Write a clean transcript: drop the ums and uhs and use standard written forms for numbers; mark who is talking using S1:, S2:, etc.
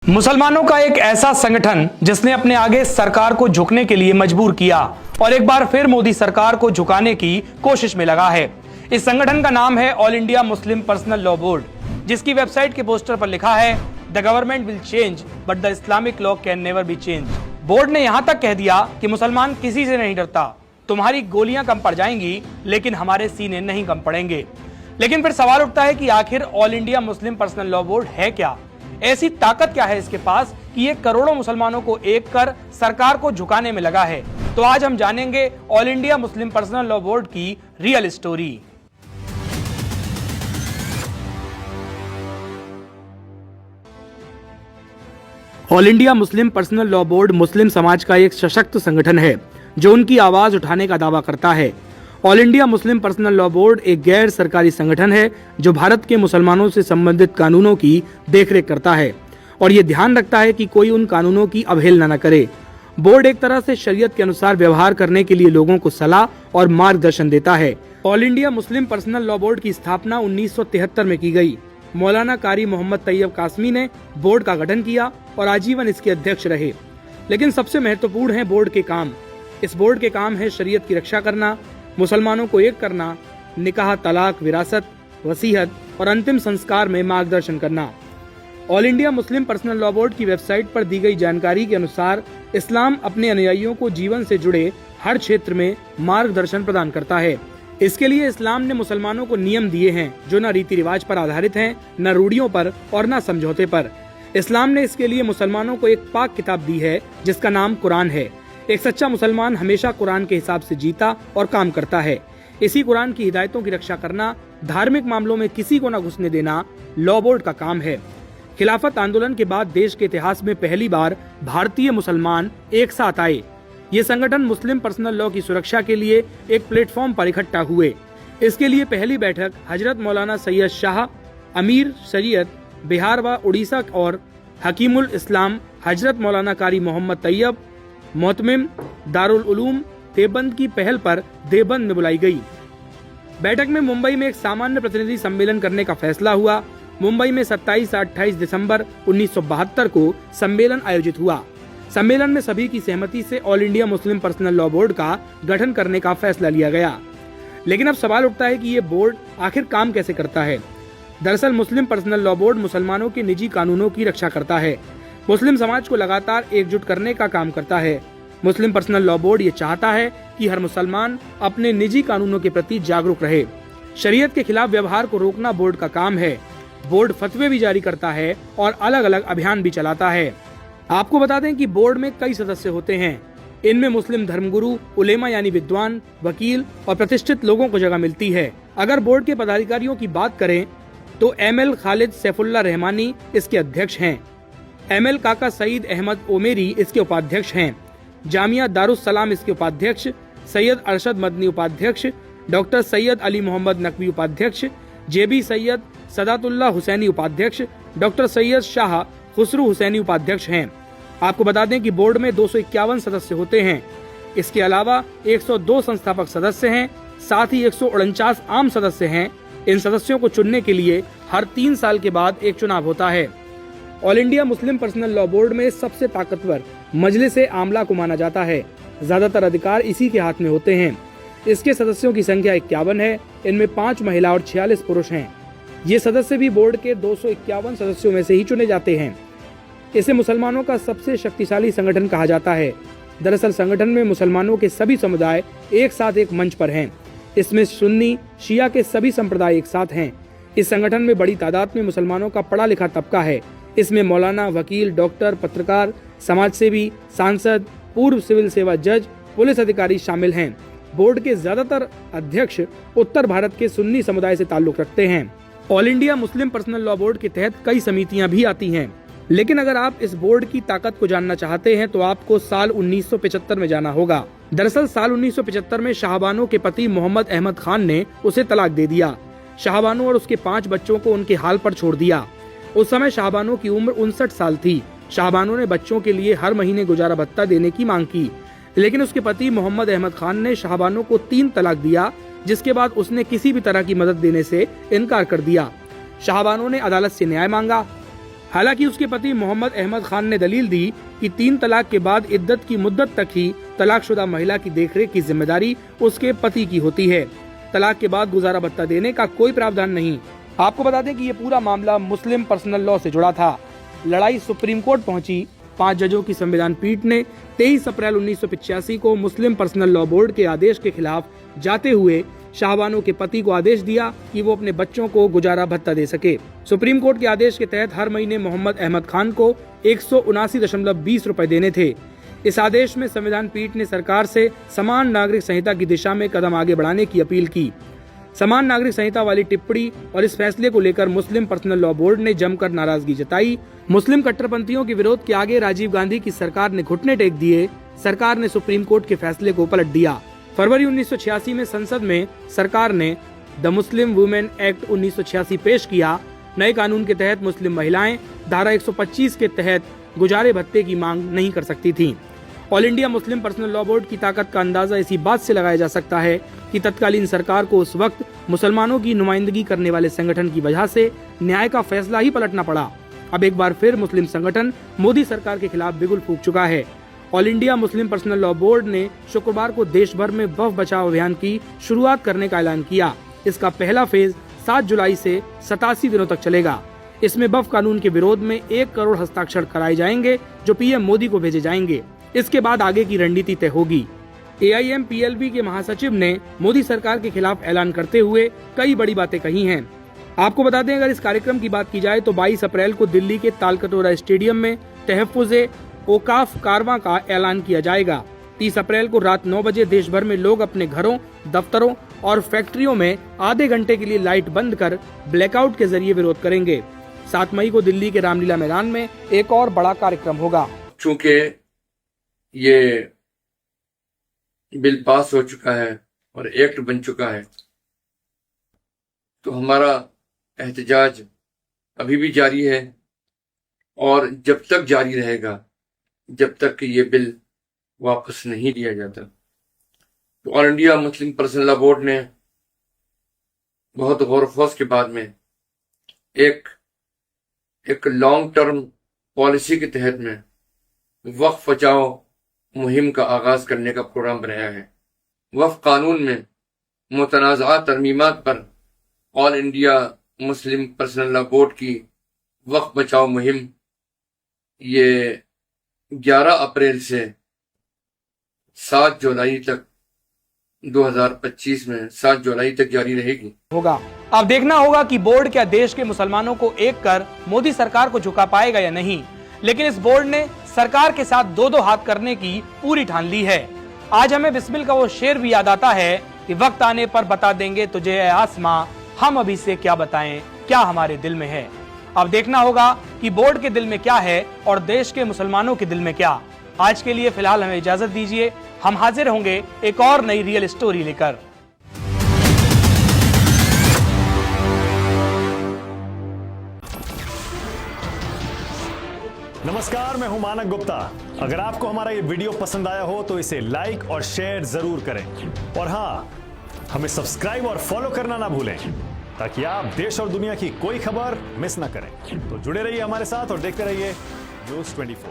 S1: मुसलमानों का एक ऐसा संगठन जिसने अपने आगे सरकार को झुकने के लिए मजबूर किया और एक बार फिर मोदी सरकार को झुकाने की कोशिश में लगा है। इस संगठन का नाम है ऑल इंडिया मुस्लिम पर्सनल लॉ बोर्ड, जिसकी वेबसाइट के पोस्टर पर लिखा है the government will change but the Islamic law can never be change. Board ने यहां तक कह दिया कि मुसलमान किसी से नहीं डरता, तुम्हारी गोलियां कम पड़ जाएंगी लेकिन हमारे सीने नहीं कम पड़ेंगे। लेकिन फिर सवाल उठता है कि आखिर ऑल इंडिया मुस्लिम पर्सनल लॉ बोर्ड है क्या? ऐसी ताकत क्या है इसके पास कि ये करोड़ों मुसलमानों को एक कर सरकार को झुकाने में लगा है? तो आज हम जानेंगे ऑल इंडिया मुस्लिम पर्सनल लॉ बोर्ड की real story. All India Muslim Personal Law Board Muslim समाज का एक सशक्त संगठन है जो उनकी आवाज उठाने का दावा करता है। ऑल इंडिया मुस्लिम पर्सनल लॉ बोर्ड एक गैर सरकारी संगठन है जो भारत के मुसलमानों से संबंधित कानूनों की देखरेख करता है और ये ध्यान रखता है कि कोई उन कानूनों की अवहेलना न करे। बोर्ड एक तरह से शरीयत के अनुसार व्यवहार करने के लिए लोगों को सलाह और मार्गदर्शन देता है। ऑल इंडिया मुस्लिम पर्सनल लॉ बोर्ड की स्थापना 1973 में की गई। मौलाना कारी मोहम्मद तैयब कासमी ने बोर्ड का गठन किया और आजीवन इसके अध्यक्ष रहे। लेकिन सबसे महत्वपूर्ण है बोर्ड के काम। इस बोर्ड के काम है शरीयत की रक्षा करना, मुसलमानों को एक करना, निकाह, तलाक, विरासत, वसीयत और अंतिम संस्कार में मार्गदर्शन करना। ऑल इंडिया मुस्लिम पर्सनल लॉ बोर्ड की वेबसाइट पर दी गई जानकारी के अनुसार इस्लाम अपने अनुयायियों को जीवन से जुड़े हर क्षेत्र में मार्गदर्शन प्रदान करता है। इसके लिए इस्लाम ने मुसलमानों को नियम दिए हैं जो न रीति रिवाज पर आधारित हैं, न रूढ़ियों पर और न समझौते पर। इस्लाम ने इसके लिए मुसलमानों को एक पाक किताब दी है जिसका नाम कुरान है। एक सच्चा मुसलमान हमेशा कुरान के हिसाब से जीता और काम करता है। इसी कुरान की हिदायतों की रक्षा करना, धार्मिक मामलों में किसी को न घुसने देना लॉ बोर्ड का काम है। खिलाफत आंदोलन के बाद देश के इतिहास में पहली बार भारतीय मुसलमान एक साथ आए। ये संगठन मुस्लिम पर्सनल लॉ की सुरक्षा के लिए एक प्लेटफॉर्म पर इकट्ठा हुए। इसके लिए पहली बैठक हजरत मौलाना सैयद शाह, अमीर शरीयत बिहार व उड़ीसा और हकीमुल इस्लाम हजरत मौलाना कारी मोहम्मद तैयब मोहतमिम दारुल उलूम देवबंद की पहल पर देवबंद में बुलाई गई। बैठक में मुंबई में एक सामान्य प्रतिनिधि सम्मेलन करने का फैसला हुआ। मुंबई में 27-28 दिसंबर 1972 को सम्मेलन आयोजित हुआ। सम्मेलन में सभी की सहमति से ऑल इंडिया मुस्लिम पर्सनल लॉ बोर्ड का गठन करने का फैसला लिया गया। लेकिन अब सवाल उठता है कि ये बोर्ड आखिर काम कैसे करता है? दरअसल मुस्लिम पर्सनल लॉ बोर्ड मुसलमानों के निजी कानूनों की रक्षा करता है, मुस्लिम समाज को लगातार एकजुट करने का काम करता है। मुस्लिम पर्सनल लॉ बोर्ड ये चाहता है कि हर मुसलमान अपने निजी कानूनों के प्रति जागरूक रहे। शरीयत के खिलाफ व्यवहार को रोकना बोर्ड का काम है। बोर्ड फतवे भी जारी करता है और अलग अलग अभियान भी चलाता है। आपको बता दें कि बोर्ड में कई सदस्य होते हैं। इनमें मुस्लिम धर्मगुरु, उलेमा यानी विद्वान, वकील और प्रतिष्ठित लोगों को जगह मिलती है। अगर बोर्ड के पदाधिकारियों की बात करें तो ML खालिद सैफुल्ला रहमानी इसके अध्यक्ष हैं। ML काका सईद अहमद ओमेरी इसके उपाध्यक्ष हैं। जामिया दारुस सलाम इसके उपाध्यक्ष, सैयद अरशद मदनी उपाध्यक्ष, डॉक्टर सैयद अली मोहम्मद नकवी उपाध्यक्ष, JB सैयद सदातुल्लाह हुसैनी उपाध्यक्ष, डॉक्टर सैयद शाह खुसरू हुसैनी उपाध्यक्ष हैं। आपको बता दें कि बोर्ड में 251 सदस्य होते हैं। इसके अलावा 102 संस्थापक सदस्य हैं, साथ ही 149 आम सदस्य हैं। इन सदस्यों को चुनने के लिए हर 3 साल के बाद एक चुनाव होता है। ऑल इंडिया मुस्लिम पर्सनल लॉ बोर्ड में सबसे ताकतवर मजलिस-ए आमला को माना जाता है। ज्यादातर अधिकार इसी के हाथ में होते हैं। इसके सदस्यों की संख्या 51 है। इनमें 5 महिला और 46 पुरुष हैं। ये सदस्य भी बोर्ड के 251 सदस्यों में से ही चुने जाते हैं। इसे मुसलमानों का सबसे शक्तिशाली संगठन कहा जाता है। दरअसल संगठन में मुसलमानों के सभी समुदाय एक साथ एक मंच पर हैं। इसमें सुन्नी, शिया के सभी संप्रदाय एक साथ हैं। इस संगठन में बड़ी तादाद में मुसलमानों का पढ़ा लिखा तबका है। इसमें मौलाना, वकील, डॉक्टर, पत्रकार, समाजसेवी, सांसद, पूर्व सिविल सेवा जज, पुलिस अधिकारी शामिल हैं। बोर्ड के ज्यादातर अध्यक्ष उत्तर भारत के सुन्नी समुदाय से ताल्लुक रखते हैं। ऑल इंडिया मुस्लिम पर्सनल लॉ बोर्ड के तहत कई समितियां भी आती हैं। लेकिन अगर आप इस बोर्ड की ताकत को जानना चाहते हैं तो आपको साल 1975 में जाना होगा। दरअसल साल 1975 में शाहबानो के पति मोहम्मद अहमद खान ने उसे तलाक दे दिया। शाहबानो और उसके 5 बच्चों को उनके हाल पर छोड़ दिया। उस समय शाहबानो की उम्र 59 साल थी। शाहबानो ने बच्चों के लिए हर महीने गुजारा भत्ता देने की मांग की, लेकिन उसके पति मोहम्मद अहमद खान ने शाहबानो को 3 तलाक दिया, जिसके बाद उसने किसी भी तरह की मदद देने से इनकार कर दिया। शाहबानो ने अदालत से न्याय मांगा। हालांकि उसके पति मोहम्मद अहमद खान ने दलील दी कि 3 तलाक के बाद इद्दत की मुद्दत तक ही तलाकशुदा महिला की देखरेख की जिम्मेदारी उसके पति की होती है। तलाक के बाद गुजारा भत्ता देने का कोई प्रावधान नहीं। आपको बता दें कि ये पूरा मामला मुस्लिम पर्सनल लॉ से जुड़ा था। लड़ाई सुप्रीम कोर्ट पहुंची। 5 जजों की संविधान पीठ ने 23 अप्रैल 1985 को मुस्लिम पर्सनल लॉ बोर्ड के आदेश के खिलाफ जाते हुए शाहबानो के पति को आदेश दिया कि वो अपने बच्चों को गुजारा भत्ता दे सके। सुप्रीम कोर्ट के आदेश के तहत हर महीने मोहम्मद अहमद खान को 179.20 रुपए देने थे। इस आदेश में संविधान पीठ ने सरकार से समान नागरिक संहिता की दिशा में कदम आगे बढ़ाने की अपील की। समान नागरिक संहिता वाली टिप्पणी और इस फैसले को लेकर मुस्लिम पर्सनल लॉ बोर्ड ने जमकर नाराजगी जताई। मुस्लिम कट्टरपंथियों के विरोध के आगे राजीव गांधी की सरकार ने घुटने टेक दिए। सरकार ने सुप्रीम कोर्ट के फैसले को पलट दिया। फरवरी 1986 में संसद में सरकार ने द मुस्लिम वुमेन एक्ट 1986 पेश किया। नए कानून के तहत मुस्लिम महिलाएं धारा 125 के तहत गुजारे भत्ते की मांग नहीं कर सकती थीं। ऑल इंडिया मुस्लिम पर्सनल लॉ बोर्ड की ताकत का अंदाजा इसी बात से लगाया जा सकता है कि तत्कालीन सरकार को उस वक्त मुसलमानों की नुमाइंदगी करने वाले संगठन की वजह से न्याय का फैसला ही पलटना पड़ा। अब एक बार फिर मुस्लिम संगठन मोदी सरकार के खिलाफ बिगुल फूंक चुका है। ऑल इंडिया मुस्लिम पर्सनल लॉ बोर्ड ने शुक्रवार को देश भर में वक्फ बचाओ अभियान की शुरुआत करने का ऐलान किया। इसका पहला फेज 7 जुलाई से 87 दिनों तक चलेगा। इसमें वक्फ कानून के विरोध में 1 करोड़ हस्ताक्षर कराए जाएंगे जो पीएम मोदी को भेजे जाएंगे। इसके बाद आगे की रणनीति तय होगी। AIM-PLB के महासचिव ने मोदी सरकार के खिलाफ ऐलान करते हुए कई बड़ी बातें कही हैं। आपको बता दें, अगर इस कार्यक्रम की बात की जाए तो 22 अप्रैल को दिल्ली के तालकटोरा स्टेडियम में तहफ्फुज़े औकाफ कारवां का ऐलान किया जाएगा। 30 अप्रैल को रात 9 बजे देश भर में लोग अपने घरों, दफ्तरों और फैक्ट्रियों में आधे घंटे के लिए लाइट बंद कर ब्लैकआउट के जरिए विरोध करेंगे। 7 मई को दिल्ली के रामलीला मैदान में एक और बड़ा कार्यक्रम होगा।
S2: चूंकि ये बिल पास हो चुका है और एक्ट बन चुका है, तो हमारा एहतजाज अभी भी जारी है और जब तक जारी रहेगा, जब तक कि ये बिल वापस नहीं लिया जाता। तो ऑल इंडिया मुस्लिम पर्सनल लॉ बोर्ड ने बहुत गौर फौज के बाद में एक लॉन्ग टर्म पॉलिसी के तहत में वक्फ बचाओ मुहिम का आगाज करने का प्रोग्राम बनाया है। वक्फ कानून में मुतनाज़ा तरमीमात पर ऑल इंडिया मुस्लिम पर्सनल लॉ बोर्ड की वक्फ बचाओ मुहिम ये 11 अप्रैल से 7 जुलाई तक 2025 में 7 जुलाई तक जारी रहेगी।
S1: होगा। अब देखना होगा कि बोर्ड क्या देश के मुसलमानों को एक कर मोदी सरकार को झुका पाएगा या नहीं। लेकिन इस बोर्ड ने सरकार के साथ 2-2 हाथ करने की पूरी ठान ली है। आज हमें बिस्मिल का वो शेर भी याद आता है कि वक्त आने पर बता देंगे तुझे ऐ आसमां, हम अभी से क्या बताएं क्या हमारे दिल में है। अब देखना होगा कि बोर्ड के दिल में क्या है और देश के मुसलमानों के दिल में क्या। आज के लिए फिलहाल हमें इजाजत दीजिए। हम हाजिर होंगे एक और नई रियल स्टोरी लेकर।
S3: नमस्कार, मैं हूं मानक गुप्ता। अगर आपको हमारा ये वीडियो पसंद आया हो तो इसे लाइक और शेयर जरूर करें और हाँ, हमें सब्सक्राइब और फॉलो करना ना भूलें ताकि आप देश और दुनिया की कोई खबर मिस ना करें। तो जुड़े रहिए हमारे साथ और देखते रहिए न्यूज़ 24।